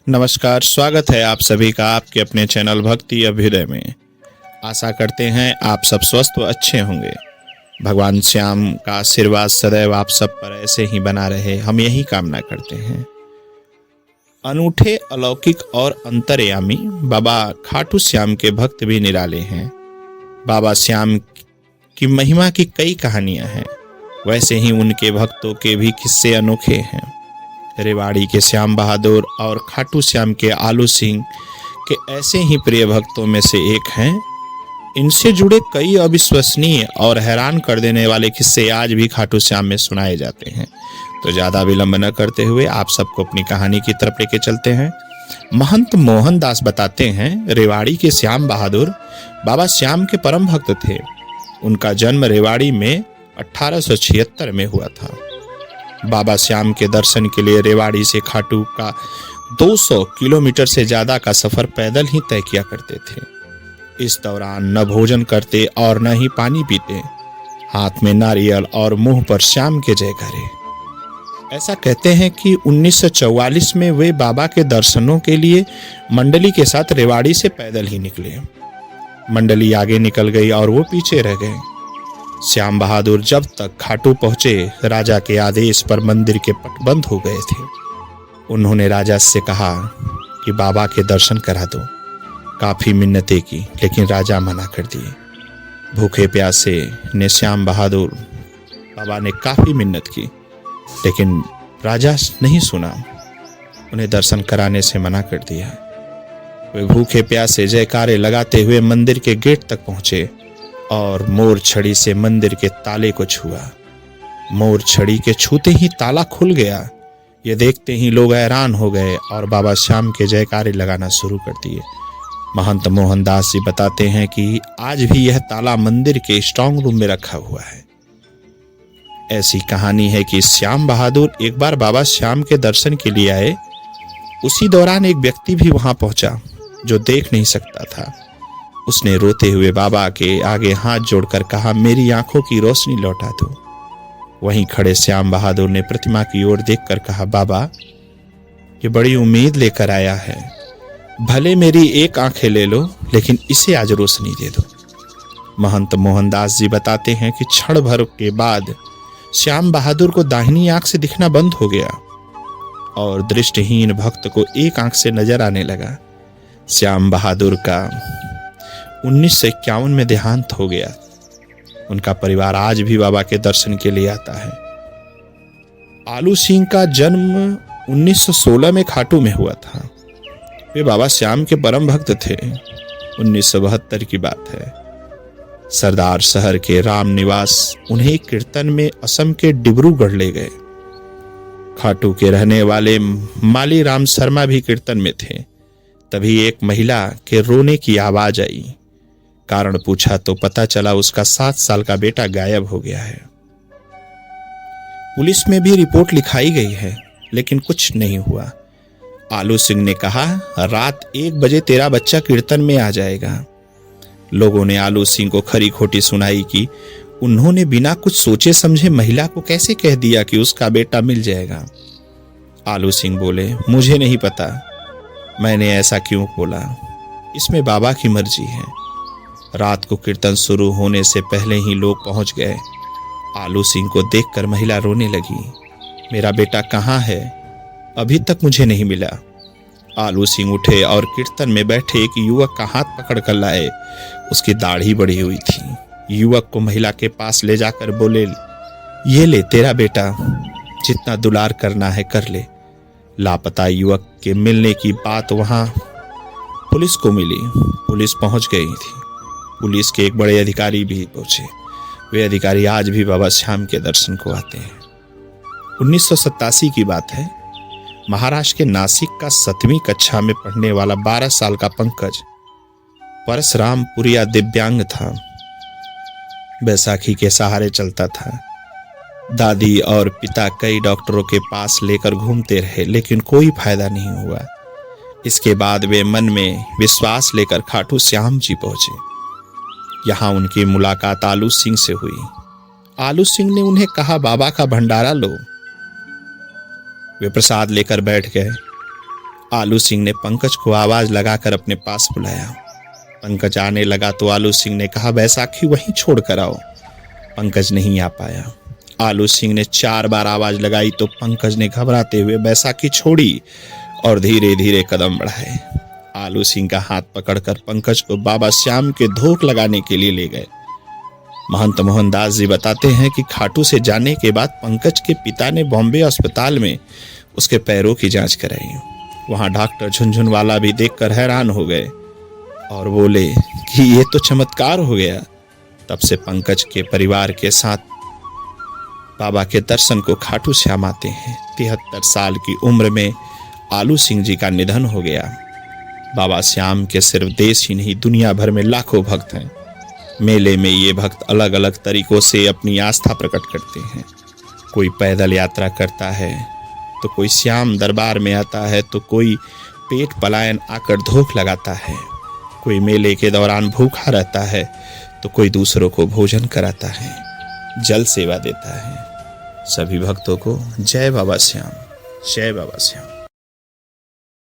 नमस्कार, स्वागत है आप सभी का आपके अपने चैनल भक्ति अभ्युदय में। आशा करते हैं आप सब स्वस्थ व अच्छे होंगे। भगवान श्याम का आशीर्वाद सदैव आप सब पर ऐसे ही बना रहे, हम यही कामना करते हैं। अनूठे, अलौकिक और अंतर्यामी बाबा खाटू श्याम के भक्त भी निराले हैं। बाबा श्याम की महिमा की कई कहानियां हैं, वैसे ही उनके भक्तों के भी किस्से अनोखे हैं। रेवाड़ी के श्याम बहादुर और खाटू श्याम के आलू सिंह के ऐसे ही प्रिय भक्तों में से एक हैं। इनसे जुड़े कई अविश्वसनीय और हैरान कर देने वाले किस्से आज भी खाटू श्याम में सुनाए जाते हैं। तो ज़्यादा विलंब न करते हुए आप सबको अपनी कहानी की तरफ लेके चलते हैं। महंत मोहनदास बताते हैं, रेवाड़ी के श्याम बहादुर बाबा श्याम के परम भक्त थे। उनका जन्म रेवाड़ी में 1876 में हुआ था। बाबा श्याम के दर्शन के लिए रेवाड़ी से खाटू का 200 किलोमीटर से ज्यादा का सफर पैदल ही तय किया करते थे। इस दौरान न भोजन करते और न ही पानी पीते। हाथ में नारियल और मुंह पर श्याम के जयकारे। ऐसा कहते हैं कि 1944 में वे बाबा के दर्शनों के लिए मंडली के साथ रेवाड़ी से पैदल ही निकले। मंडली आगे निकल गई और वो पीछे रह गए। श्याम बहादुर जब तक खाटू पहुंचे, राजा के आदेश पर मंदिर के पट बंद हो गए थे। उन्होंने राजा से कहा कि बाबा के दर्शन करा दो। काफी मिन्नतें की, लेकिन राजा मना कर दिए। भूखे प्यासे ने श्याम बहादुर बाबा ने काफी मिन्नत की, लेकिन राजा नहीं सुना। उन्हें दर्शन कराने से मना कर दिया। वे भूखे प्यासे जयकारे लगाते हुए मंदिर के गेट तक पहुंचे और मोर छड़ी से मंदिर के ताले को छुआ। मोर छड़ी के छूते ही ताला खुल गया। ये देखते ही लोग हैरान हो गए और बाबा श्याम के जयकारे लगाना शुरू कर दिए। महंत मोहनदास जी बताते हैं कि आज भी यह ताला मंदिर के स्ट्रांग रूम में रखा हुआ है। ऐसी कहानी है कि श्याम बहादुर एक बार बाबा श्याम के दर्शन के लिए आए। उसी दौरान एक व्यक्ति भी वहां पहुंचा जो देख नहीं सकता था। उसने रोते हुए बाबा के आगे हाथ जोड़कर कहा, मेरी आंखों की रोशनी लौटा दो। वहीं खड़े श्याम बहादुर ने प्रतिमा की ओर देखकर कहा, बाबा ये बड़ी उम्मीद लेकर आया है। भले मेरी एक आंखें ले लो, लेकिन इसे आज रोशनी दे दो। महंत मोहनदास जी बताते हैं कि क्षण भर के बाद श्याम बहादुर को दाहिनी आंख से दिखना बंद हो गया और दृष्टिहीन भक्त को एक आंख से नजर आने लगा। श्याम बहादुर का 1951 में देहांत हो गया। उनका परिवार आज भी बाबा के दर्शन के लिए आता है। आलू सिंह का जन्म 1916 में खाटू में हुआ था। वे बाबा श्याम के परम भक्त थे। 1972 की बात है। सरदार शहर के राम निवास उन्हें कीर्तन में असम के डिब्रूगढ़ ले गए। खाटू के रहने वाले माली राम शर्मा भी कीर्तन में थे। तभी एक महिला के रोने की आवाज आई। कारण पूछा तो पता चला उसका 7 साल का बेटा गायब हो गया है। पुलिस में भी रिपोर्ट लिखाई गई है, लेकिन कुछ नहीं हुआ। आलू सिंह ने कहा, रात 1 बजे तेरा बच्चा कीर्तन में आ जाएगा। लोगों ने आलू सिंह को खरी खोटी सुनाई कि उन्होंने बिना कुछ सोचे समझे महिला को कैसे कह दिया कि उसका बेटा मिल जाएगा। आलू सिंह बोले, मुझे नहीं पता मैंने ऐसा क्यों बोला, इसमें बाबा की मर्जी है। रात को कीर्तन शुरू होने से पहले ही लोग पहुंच गए। आलू सिंह को देखकर महिला रोने लगी, मेरा बेटा कहाँ है, अभी तक मुझे नहीं मिला। आलू सिंह उठे और कीर्तन में बैठे एक युवक का हाथ पकड़ कर लाए। उसकी दाढ़ी बढ़ी हुई थी। युवक को महिला के पास ले जाकर बोले, ये ले तेरा बेटा, जितना दुलार करना है कर ले। लापता युवक के मिलने की बात वहां पुलिस को मिली। पुलिस पहुंच गई थी। पुलिस के एक बड़े अधिकारी भी पहुंचे। वे अधिकारी आज भी बाबा श्याम के दर्शन को आते हैं। 1987 की बात है। महाराष्ट्र के नासिक का 7वीं कक्षा में पढ़ने वाला 12 साल का पंकज परशुरामपुरिया दिव्यांग था। बैसाखी के सहारे चलता था। दादी और पिता कई डॉक्टरों के पास लेकर घूमते रहे, लेकिन कोई फायदा नहीं हुआ। इसके बाद वे मन में विश्वास लेकर खाटू श्याम जी पहुंचे। यहाँ उनकी मुलाकात आलू सिंह से हुई। आलू सिंह ने उन्हें कहा, बाबा का भंडारा लो। वे प्रसाद लेकर बैठ गए। आलू सिंह ने पंकज को आवाज लगाकर अपने पास बुलाया। पंकज आने लगा तो आलू सिंह ने कहा, बैसाखी वहीं छोड़ कर आओ। पंकज नहीं आ पाया। आलू सिंह ने 4 बार आवाज लगाई तो पंकज ने घबराते हुए बैसाखी छोड़ी और धीरे धीरे कदम बढ़ाए। आलू सिंह का हाथ पकड़कर पंकज को बाबा श्याम के धोख लगाने के लिए ले गए। महंत मोहनदास जी बताते हैं कि खाटू से जाने के बाद पंकज के पिता ने बॉम्बे अस्पताल में उसके पैरों की जांच कराई। वहां डॉक्टर झुनझुनवाला भी देखकर हैरान हो गए और बोले कि ये तो चमत्कार हो गया। तब से पंकज के परिवार के साथ बाबा के दर्शन को खाटू श्याम आते हैं। 73 साल की उम्र में आलू सिंह जी का निधन हो गया। बाबा श्याम के सिर्फ देश ही नहीं दुनिया भर में लाखों भक्त हैं। मेले में ये भक्त अलग अलग तरीकों से अपनी आस्था प्रकट करते हैं। कोई पैदल यात्रा करता है तो कोई श्याम दरबार में आता है तो कोई पेट पलायन आकर धोख लगाता है, कोई मेले के दौरान भूखा रहता है तो कोई दूसरों को भोजन कराता है, जल सेवा देता है। सभी भक्तों को जय बाबा श्याम, जय बाबा श्याम।